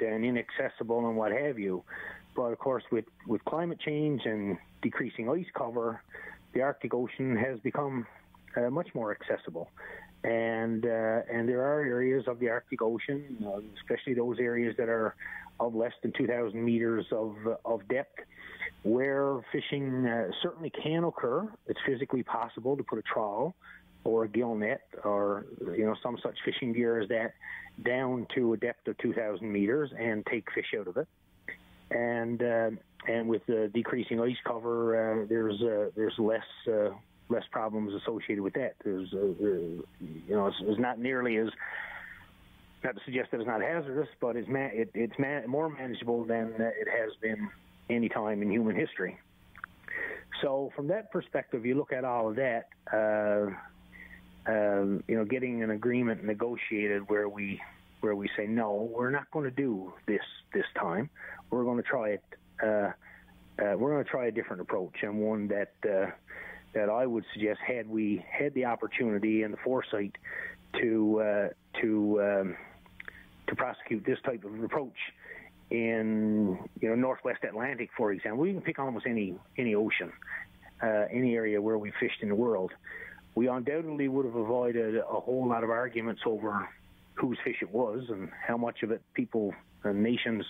and inaccessible and what have you. But of course, with climate change and decreasing ice cover, the Arctic Ocean has become much more accessible. And there are areas of the Arctic Ocean, especially those areas that are of less than 2,000 meters of depth, where fishing certainly can occur. It's physically possible to put a trawl or a gill net or some such fishing gear as that down to a depth of 2,000 meters and take fish out of it. And with the decreasing ice cover, there's less problems associated with that. It's not nearly as, not to suggest that it's not hazardous, but it's more manageable than it has been any time in human history. So from that perspective, you look at all of that, getting an agreement negotiated where we say, no, we're not going to do this time. We're going to try it. We're going to try a different approach, and one that I would suggest, had we had the opportunity and the foresight to prosecute this type of approach in Northwest Atlantic, for example. We can pick almost any ocean, any area where we fished in the world. We undoubtedly would have avoided a whole lot of arguments over whose fish it was and how much of it people and nations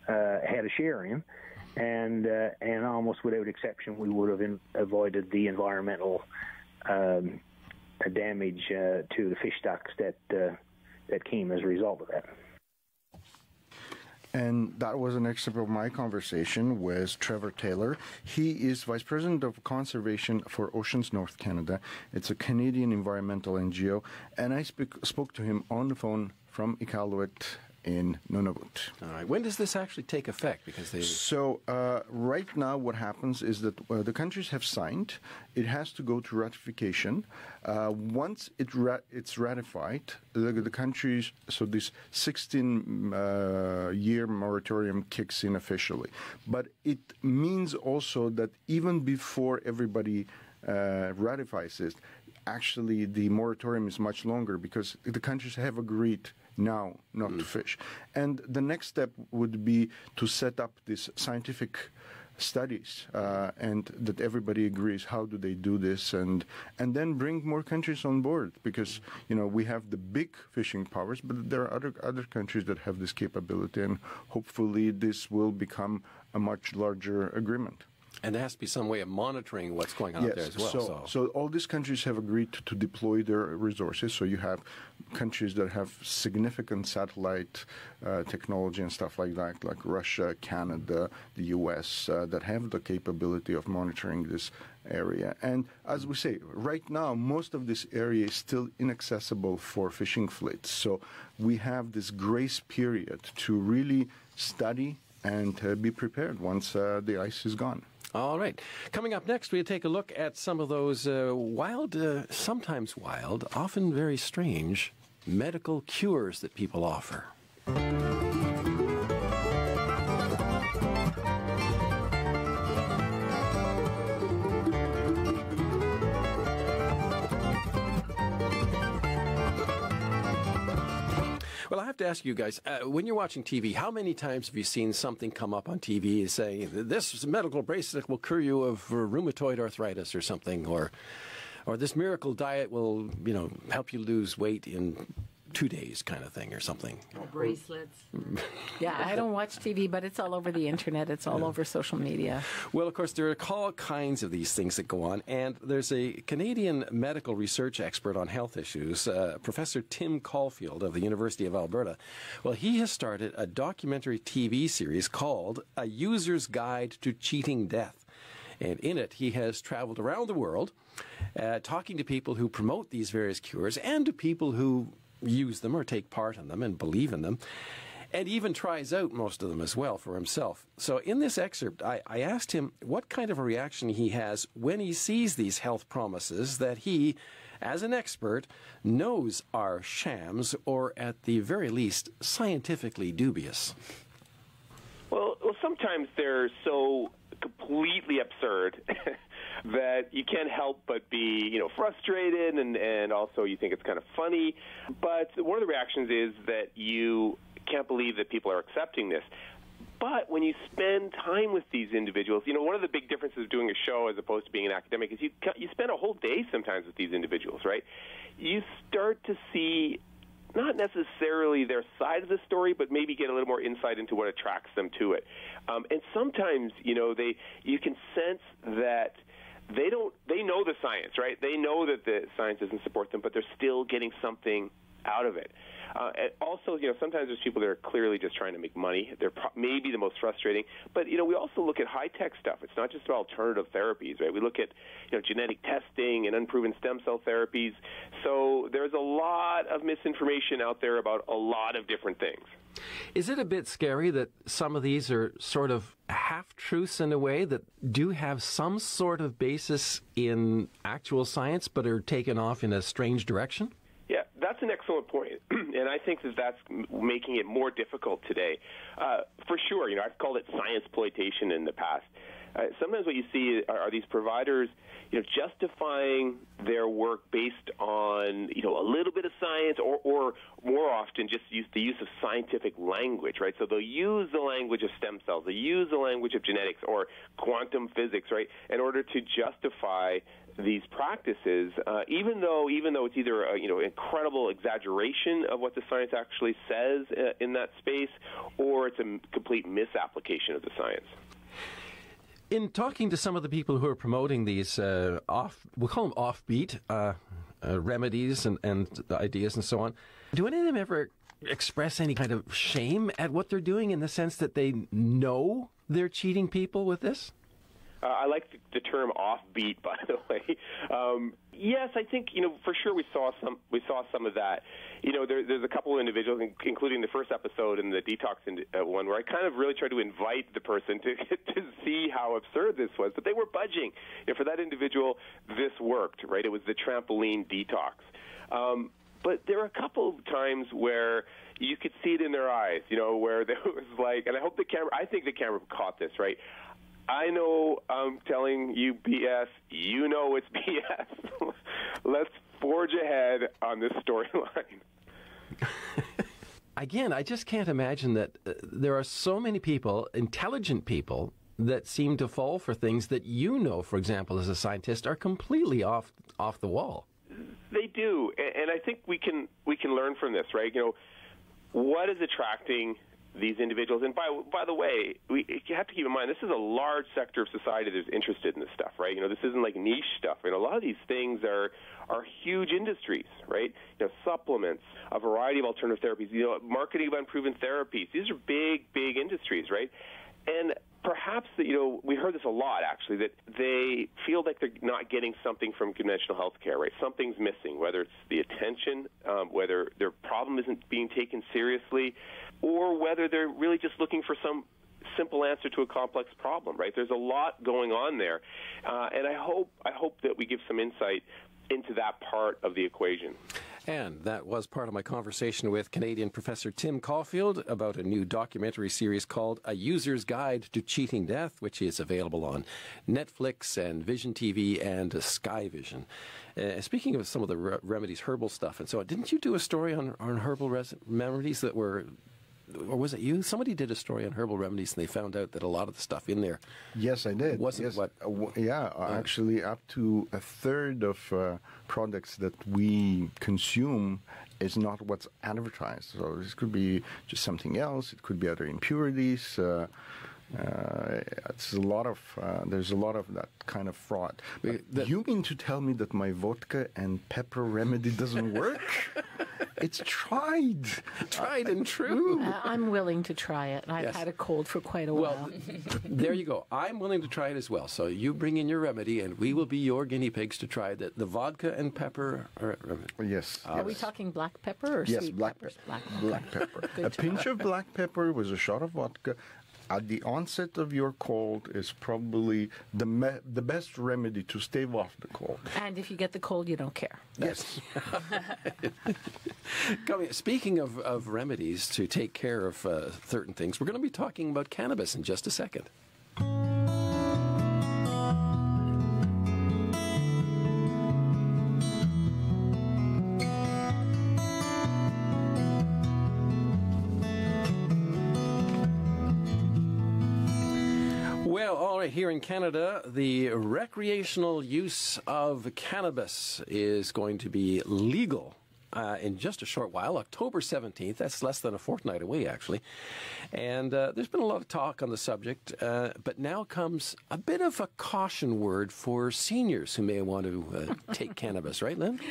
had a share in, and almost without exception, we would have avoided the environmental damage to the fish stocks that came as a result of that. And that was an excerpt of my conversation with Trevor Taylor. He is Vice President of Conservation for Oceans North Canada. It's a Canadian environmental NGO. And I spoke to him on the phone from Iqaluit in Nunavut. All right. When does this actually take effect? So right now what happens is that the countries have signed. It has to go to ratification. Once it's ratified, the countries, so this 16-year moratorium kicks in officially. But it means also that even before everybody ratifies it, actually the moratorium is much longer because the countries have agreed now not to fish. And the next step would be to set up these scientific studies and that everybody agrees how do they do this, and then bring more countries on board, because we have the big fishing powers, but there are other countries that have this capability, and hopefully this will become a much larger agreement. And there has to be some way of monitoring what's going on out there as well. So all these countries have agreed to deploy their resources. So you have countries that have significant satellite technology and stuff like that, like Russia, Canada, the U.S., that have the capability of monitoring this area. And as we say, right now, most of this area is still inaccessible for fishing fleets. So we have this grace period to really study and be prepared once the ice is gone. All right. Coming up next, we'll take a look at some of those wild, sometimes wild, often very strange medical cures that people offer. Well, I have to ask you guys, when you're watching TV, how many times have you seen something come up on TV saying, this medical bracelet will cure you of rheumatoid arthritis or something, or this miracle diet will, help you lose weight in 2 days kind of thing or something? Bracelets. Yeah, I don't watch TV, but it's all over the internet. It's all over social media. Well, of course, there are all kinds of these things that go on. And there's a Canadian medical research expert on health issues, Professor Tim Caulfield of the University of Alberta. Well, he has started a documentary TV series called A User's Guide to Cheating Death. And in it, he has traveled around the world talking to people who promote these various cures and to people who use them or take part in them and believe in them, and even tries out most of them as well for himself. So in this excerpt, I asked him what kind of a reaction he has when he sees these health promises that he, as an expert, knows are shams or at the very least scientifically dubious. Well, sometimes they're so completely absurd that you can't help but be, frustrated, and also you think it's kind of funny. But one of the reactions is that you can't believe that people are accepting this. But when you spend time with these individuals, one of the big differences of doing a show as opposed to being an academic is you spend a whole day sometimes with these individuals, right? You start to see not necessarily their side of the story, but maybe get a little more insight into what attracts them to it. And sometimes, you can sense that they know the science, right? They know that the science doesn't support them, but they're still getting something out of it. And also, sometimes there's people that are clearly just trying to make money. They're maybe the most frustrating. But, we also look at high-tech stuff. It's not just about alternative therapies, right? We look at, genetic testing and unproven stem cell therapies. So there's a lot of misinformation out there about a lot of different things. Is it a bit scary that some of these are sort of half-truths in a way that do have some sort of basis in actual science but are taken off in a strange direction? Yeah, that's an excellent point, and I think that that's making it more difficult today. For sure, I've called it science exploitation in the past. Sometimes what you see are these providers, justifying their work based on, a little bit of science or more often just the use of scientific language, right? So they'll use the language of stem cells, they'll use the language of genetics or quantum physics, right, in order to justify these practices, even though it's either incredible exaggeration of what the science actually says in that space, or it's a complete misapplication of the science. In talking to some of the people who are promoting these we'll call them offbeat remedies and ideas and so on, do any of them ever express any kind of shame at what they're doing in the sense that they know they're cheating people with this? I like the term offbeat, by the way. Yes, I think for sure we saw some of that. There's a couple of individuals, including the first episode and the detox one, where I kind of really tried to invite the person to see how absurd this was, but they were budging. For that individual, this worked, right? It was the trampoline detox. But there were a couple of times where you could see it in their eyes, where there was like, and I think the camera caught this, right? I know I'm telling you BS. You know it's BS. Let's forge ahead on this storyline. Again, I just can't imagine that there are so many people, intelligent people, that seem to fall for things that for example, as a scientist, are completely off the wall. They do, and I think we can learn from this, right? What is attracting these individuals? And by the way, you have to keep in mind, this is a large sector of society that's interested in this stuff, right? This isn't like niche stuff. A lot of these things are huge industries, right? Supplements, a variety of alternative therapies, marketing of unproven therapies. These are big industries, right? And perhaps, we heard this a lot, actually, that they feel like they're not getting something from conventional health care, right? Something's missing, whether it's the attention, whether their problem isn't being taken seriously, or whether they're really just looking for some simple answer to a complex problem, right? There's a lot going on there, and I hope that we give some insight into that part of the equation. And that was part of my conversation with Canadian Professor Tim Caulfield about a new documentary series called A User's Guide to Cheating Death, which is available on Netflix and Vision TV and Sky Vision. Speaking of some of the remedies, herbal stuff and so on, didn't you do a story on herbal remedies that were... Or was it you? Somebody did a story on herbal remedies, and they found out that a lot of the stuff in there. Yes, I did. Wasn't what? Actually, up to a third of products that we consume is not what's advertised. So this could be just something else. It could be other impurities. There's a lot of that kind of fraud. You mean to tell me that my vodka and pepper remedy doesn't work? It's tried and true. I'm willing to try it. I've had a cold for quite a while. Well, there you go. I'm willing to try it as well. So you bring in your remedy, and we will be your guinea pigs to try the vodka and pepper remedy. Yes. Are we talking black pepper or sweet peppers? Black pepper. A pinch of black pepper with a shot of vodka at the onset of your cold is probably the best remedy to stave off the cold. And if you get the cold, you don't care. Yes. Speaking of remedies to take care of certain things, we're going to be talking about cannabis in just a second. All right, here in Canada, the recreational use of cannabis is going to be legal in just a short while, October 17th. That's less than a fortnight away, actually. And there's been a lot of talk on the subject, but now comes a bit of a caution word for seniors who may want to take cannabis, right, Lynn?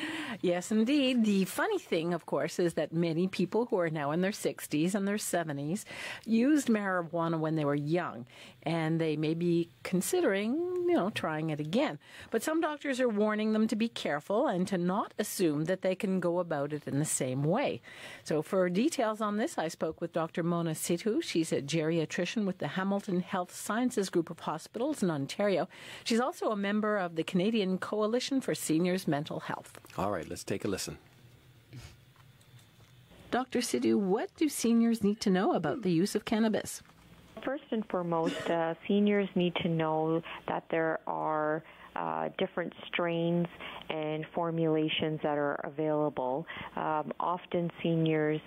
Yes, indeed. The funny thing, of course, is that many people who are now in their 60s and their 70s used marijuana when they were young, and they may be considering, trying it again. But some doctors are warning them to be careful and to not assume that they can go about it in the same way. So for details on this, I spoke with Dr. Mona Sidhu. She's a geriatrician with the Hamilton Health Sciences Group of Hospitals in Ontario. She's also a member of the Canadian Coalition for Seniors' Mental Health. All right, let's take a listen. Dr. Sidhu, what do seniors need to know about the use of cannabis? First and foremost, seniors need to know that there are different strains and formulations that are available. Often seniors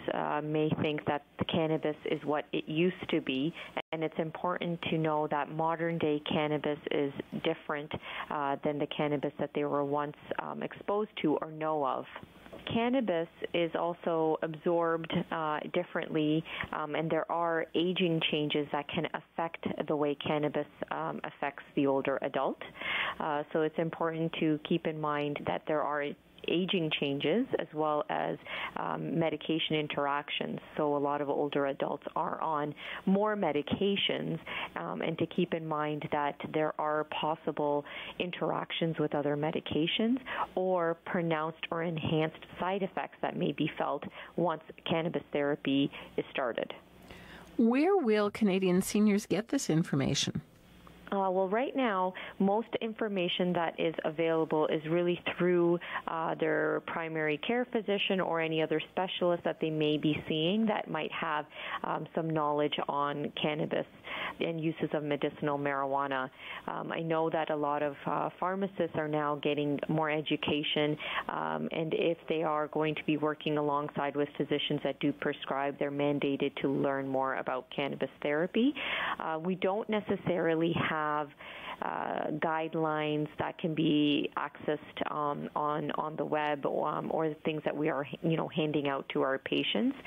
may think that the cannabis is what it used to be, and it's important to know that modern-day cannabis is different than the cannabis that they were once exposed to or know of. Cannabis is also absorbed differently, and there are aging changes that can affect the way cannabis affects the older adult. So it's important to keep in mind that there are aging changes as well as medication interactions. So a lot of older adults are on more medications, and to keep in mind that there are possible interactions with other medications or pronounced or enhanced side effects that may be felt once cannabis therapy is started. Where will Canadian seniors get this information? Well, right now, most information that is available is really through their primary care physician or any other specialist that they may be seeing that might have some knowledge on cannabis and uses of medicinal marijuana. I know that a lot of pharmacists are now getting more education, and if they are going to be working alongside with physicians that do prescribe, they're mandated to learn more about cannabis therapy. We don't necessarily have guidelines that can be accessed on the web or the things that we are handing out to our patients.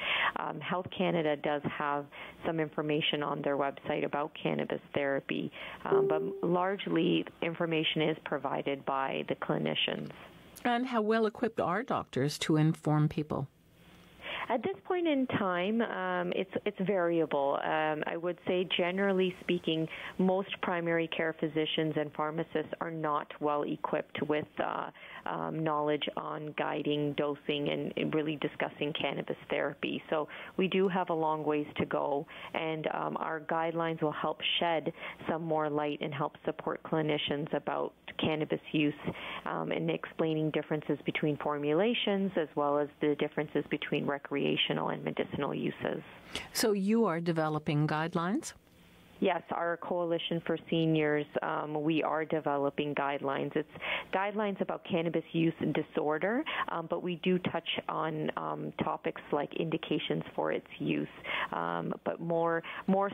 Health Canada does have some information on their website about cannabis therapy, but largely information is provided by the clinicians. And how well equipped are doctors to inform people? At this point in time, it's variable. I would say, generally speaking, most primary care physicians and pharmacists are not well equipped with knowledge on guiding, dosing, and really discussing cannabis therapy. So we do have a long ways to go, and our guidelines will help shed some more light and help support clinicians about cannabis use and explaining differences between formulations as well as the differences between recreational and medicinal uses. So you are developing guidelines? Yes, our Coalition for Seniors, we are developing guidelines. It's guidelines about cannabis use disorder, but we do touch on topics like indications for its use, but more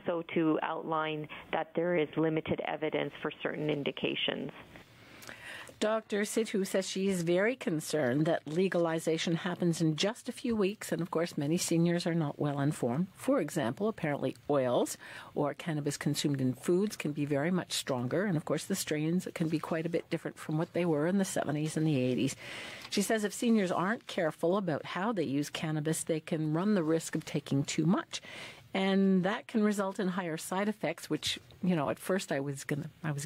so to outline that there is limited evidence for certain indications. Dr. Sidhu says she is very concerned that legalization happens in just a few weeks, and of course many seniors are not well informed. For example, apparently oils or cannabis consumed in foods can be very much stronger, and of course the strains can be quite a bit different from what they were in the 70s and the 80s. She says if seniors aren't careful about how they use cannabis, they can run the risk of taking too much. And that can result in higher side effects, which, at first I was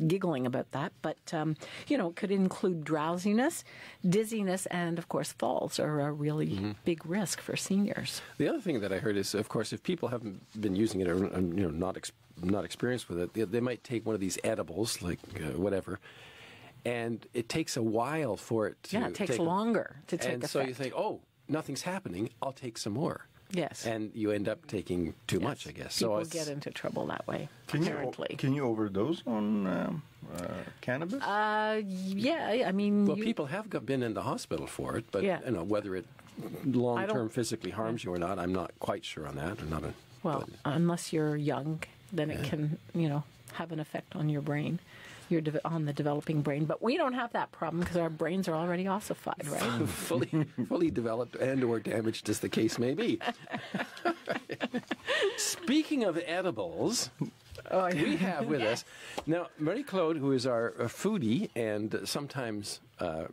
giggling about that, but, it could include drowsiness, dizziness, and, of course, falls are a really big risk for seniors. The other thing that I heard is, of course, if people haven't been using it or, not experienced with it, they might take one of these edibles, like whatever, and it takes a while for it to it takes longer to take effect. And so you think, nothing's happening, I'll take some more. Yes. And you end up taking too much, I guess. People get into trouble that way, apparently. Can you overdose on cannabis? Yeah, I mean... Well, people have been in the hospital for it, but whether it long-term physically harms you or not, I'm not quite sure on that. Unless you're young, then it can, have an effect on your brain, on the developing brain. But we don't have that problem because our brains are already ossified, right? fully developed and or damaged, as the case may be. Speaking of edibles, we have with us now Marie-Claude, who is our foodie and sometimes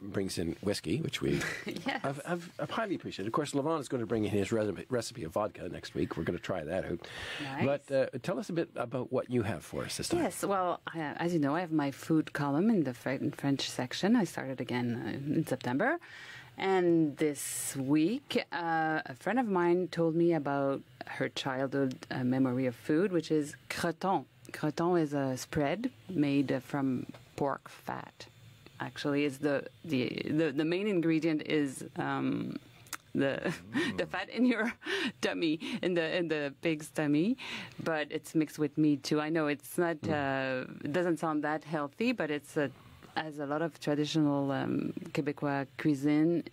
brings in whiskey, which we have highly appreciated. Of course, Levon is going to bring in his recipe of vodka next week. We're going to try that out. Nice. But tell us a bit about what you have for us this time. Yes, well, as you know, I have my food column in the French section. I started again in September. And this week, a friend of mine told me about her childhood memory of food, which is croton. Croton is a spread made from pork fat. Actually, it's the main ingredient is the fat in your tummy, in the pig's tummy, but it's mixed with meat too. I know it's not it doesn't sound that healthy, but it's as a lot of traditional Quebecois cuisine,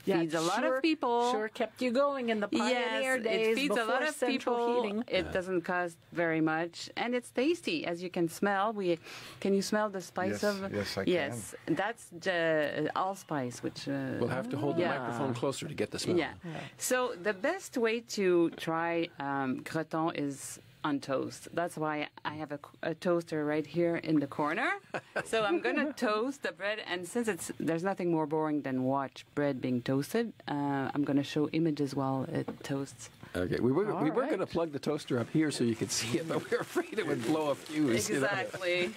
feeds a lot of people. Sure kept you going in the pioneer days. It feeds a lot of people. Heating. It doesn't cost very much, and it's tasty, as you can smell. Can you smell the spice of? Yes, I yes, can. that's the allspice, which We'll have to hold the microphone closer to get the smell. Yeah. So the best way to try croton is on toast. That's why I have a toaster right here in the corner. So I'm going to toast the bread, and since there's nothing more boring than watch bread being toasted, I'm going to show images while it toasts. Okay, we were going to plug the toaster up here so you could see it, but we were afraid it would blow a fuse. Exactly.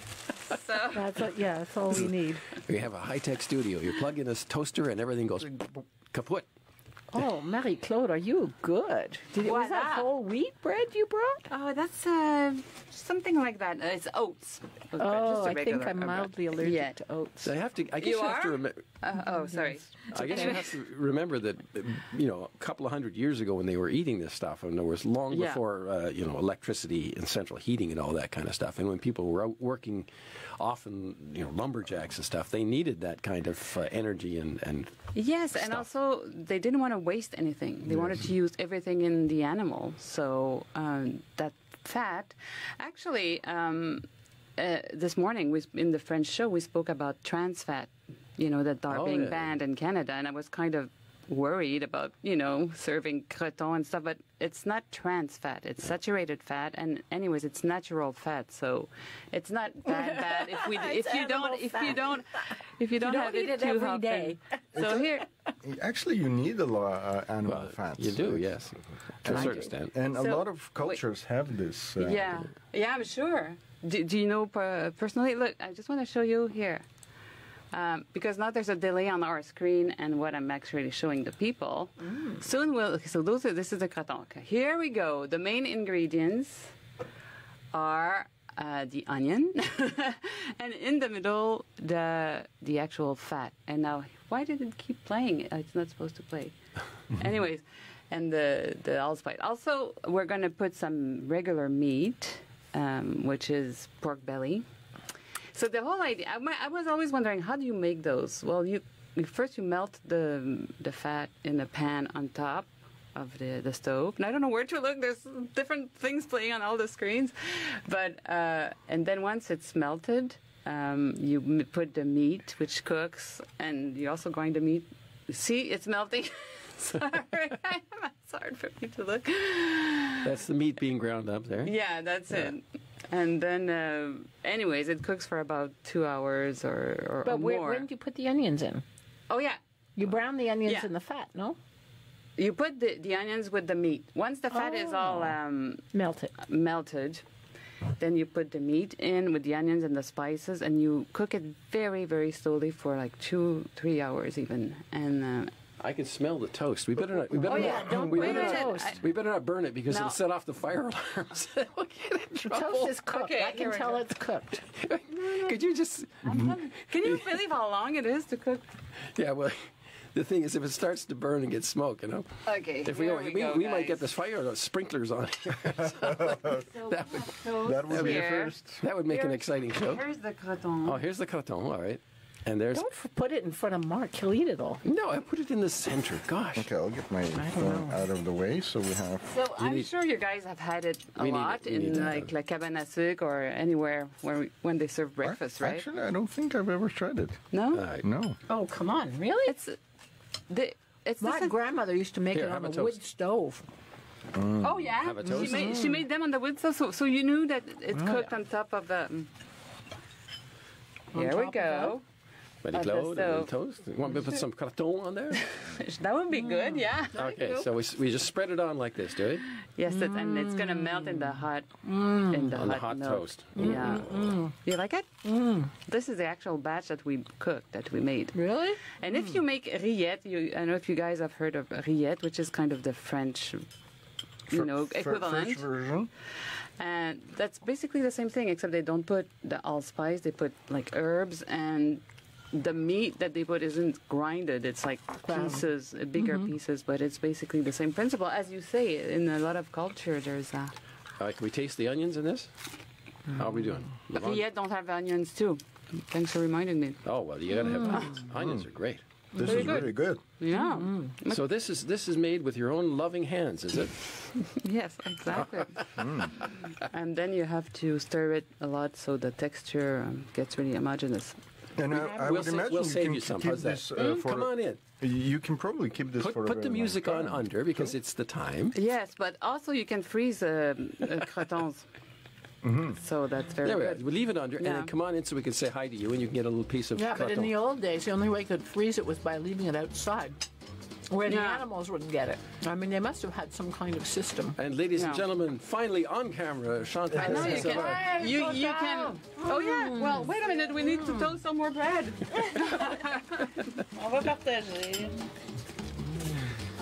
So That's all we need. We have a high-tech studio. You plug in this toaster and everything goes kaput. Oh, Marie-Claude, are you good? Was that whole wheat bread you brought? Oh, that's something like that. It's oats. Oh, I think I'm mildly allergic to oats. So I guess you have to remember. Sorry. I guess you have to remember that, a couple of hundred years ago when they were eating this stuff, and there was long before, electricity and central heating and all that kind of stuff. And when people were out working, often, lumberjacks and stuff, they needed that kind of energy and yes, stuff. And also they didn't want to waste anything. They wanted to use everything in the animal. So that fat, actually, this morning in the French show we spoke about trans fat, that are being banned in Canada, and I was kind of worried about, serving croton and stuff, but it's not trans fat. It's saturated fat, and anyways, it's natural fat, so it's not that bad if you don't have it too every often. day. So here, Actually, you need a lot of animal fats. You do, yes, to a certain extent. And a lot of cultures have this. yeah, I'm sure. Do you know personally? Look, I just want to show you here. Because now there's a delay on our screen and what I'm actually showing the people. Soon this is the croton. Okay, here we go. The main ingredients are the onion, and in the middle, the actual fat. And now, why did it keep playing? It's not supposed to play. Anyways, and the allspice. Also, we're going to put some regular meat, which is pork belly. So the whole idea, I was always wondering, how do you make those? Well, you first melt the fat in a pan on top of the stove. And I don't know where to look. There's different things playing on all the screens. But and then once it's melted, you put the meat, which cooks, and you also grind the meat. See, it's melting. Sorry, it's hard for me to look. That's the meat being ground up there. Yeah, that's it. And then, anyways, it cooks for about 2 hours or more. When do you put the onions in? Oh, yeah. You brown the onions in the fat, no? You put the onions with the meat. Once the fat is all melted, then you put the meat in with the onions and the spices, and you cook it very, very slowly for like 2-3 hours even. And I can smell the toast. We better not. Don't burn the toast. We better not burn it because it'll set off the fire alarms. We'll get in trouble. The toast is cooked. Okay, I can tell it's cooked. Could you just? can you believe how long it is to cook? Yeah, well, the thing is, if it starts to burn and get smoke, Okay. If we might get this fire sprinklers on here. that would That would be the first. That would make an exciting show. Here's the croton. Oh, here's the croton. All right. And there's Don't put it in front of Mark. He'll eat it all. no. I put it in the center. Gosh. Okay, I'll get my phone out of the way so we have. So I'm sure you guys have had it a We need lot it. We need in it. like Cabane à Sucre or anywhere when they serve breakfast, right? Actually, I don't think I've ever tried it. No, No. Oh, come on. Really? it's it's My this- grandmother used to make Here, it on have a a wood toast. stove. Oh yeah, Have a toast? she made them on the wood stove, so you knew that it's cooked on top of the. Here we top of go. Ready, the Claude, and stove. toast. You want me to put some carton on there? That would be good, yeah. Okay, so we just spread it on like this, do we? Yes, and it's gonna melt in the hot On the hot milk. toast. Yeah. You like it? This is the actual batch that we cooked, that we made. Really? And if you make rillettes, I don't know if you guys have heard of rillettes, which is kind of the French, equivalent. French version. And that's basically the same thing, except they don't put the allspice. They put like herbs, and the meat that they put isn't grinded. It's like pieces, bigger pieces, but it's basically the same principle. As you say, in a lot of culture, there's a... Can we taste the onions in this? How are we doing? Yvonne? Rillettes don't have onions too. Thanks for reminding me. Oh well, you gotta have onions. Onions are great. This Very is good. really good. Yeah. So this is made with your own loving hands, is it? Yes, exactly. And then you have to stir it a lot so the texture gets really homogeneous. And I We'll would sa- imagine we'll you save can you some. keep How's that? this for. Come on in. You can probably keep this for. a Put the very music long on time. under because it's the time. Yes, but also you can freeze crotons. So that's very There we good. are. We leave it under, and Yeah. then come on in so we can say hi to you, and you can get a little piece of Yeah, but in croton. the old days, the only way you could freeze it was by leaving it outside, where the Yeah. animals wouldn't get it. I mean, they must have had some kind of system. And ladies and Yeah. gentlemen, finally on camera, Chantal. I know you Savard. can. You can. Oh yeah. Well, wait a minute. We need to toast some more bread. On va partager.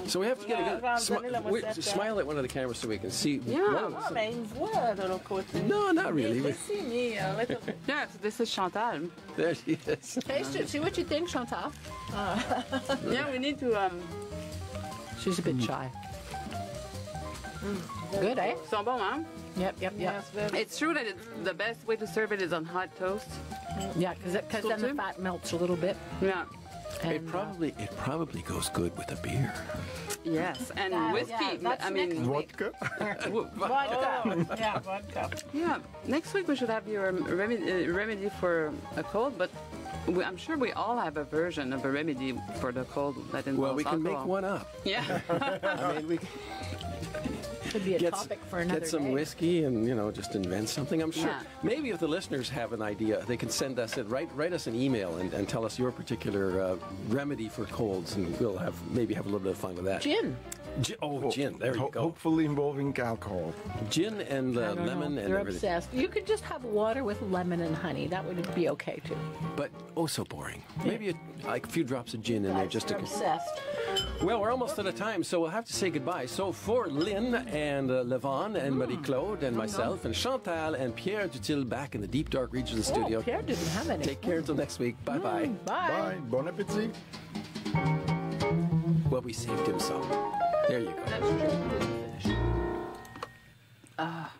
So we have to get a good Donner la moussette. smile at one of the cameras so we can see. Yeah. one of Ah, the- mais il me voit de l'autre côté. No, not really. Let's see me a little bit. Yeah. So this is Chantal. There she is. Taste it. See what you think, Chantal. Yeah. We need to. She's a bit shy. Good, eh? Sont bons, hein? Yep, yep, yep. It's true that the best way to serve it is on hot toast. Yeah, because then the Salty? fat melts a little bit. Yeah. It And, probably goes good with a beer. Yes, and whiskey. yeah, that's I mean, Vodka. Vodka. Yeah, vodka. yeah. Next week we should have your remedy for a cold, but I'm sure we all have a version of a remedy for the cold that involves Well, we can make alcohol. one up. Yeah. I mean, we could be a get, topic for another get some day. whiskey and just invent something. I'm sure. Yeah. Maybe if the listeners have an idea, they can send us it. Write us an email and tell us your particular remedy for colds, and we'll maybe have a little bit of fun with that. Gin. Gin. There you go. Hopefully involving alcohol. Gin and I don't lemon know. and You're everything. obsessed. You could just have water with lemon and honey. That would be okay too. But so boring. Maybe like a few drops of gin in there just to. You're obsessed. Well, we're almost out of time, so we'll have to say goodbye. So for Lynn and Levon and Marie-Claude and myself and Chantal and Pierre Dutil back in the deep dark regions of the studio. Oh, Pierre didn't have any. Take care until next week. Bye-bye. Bye. Bye. Bon appétit. Well, we saved him some. There you go. Ah.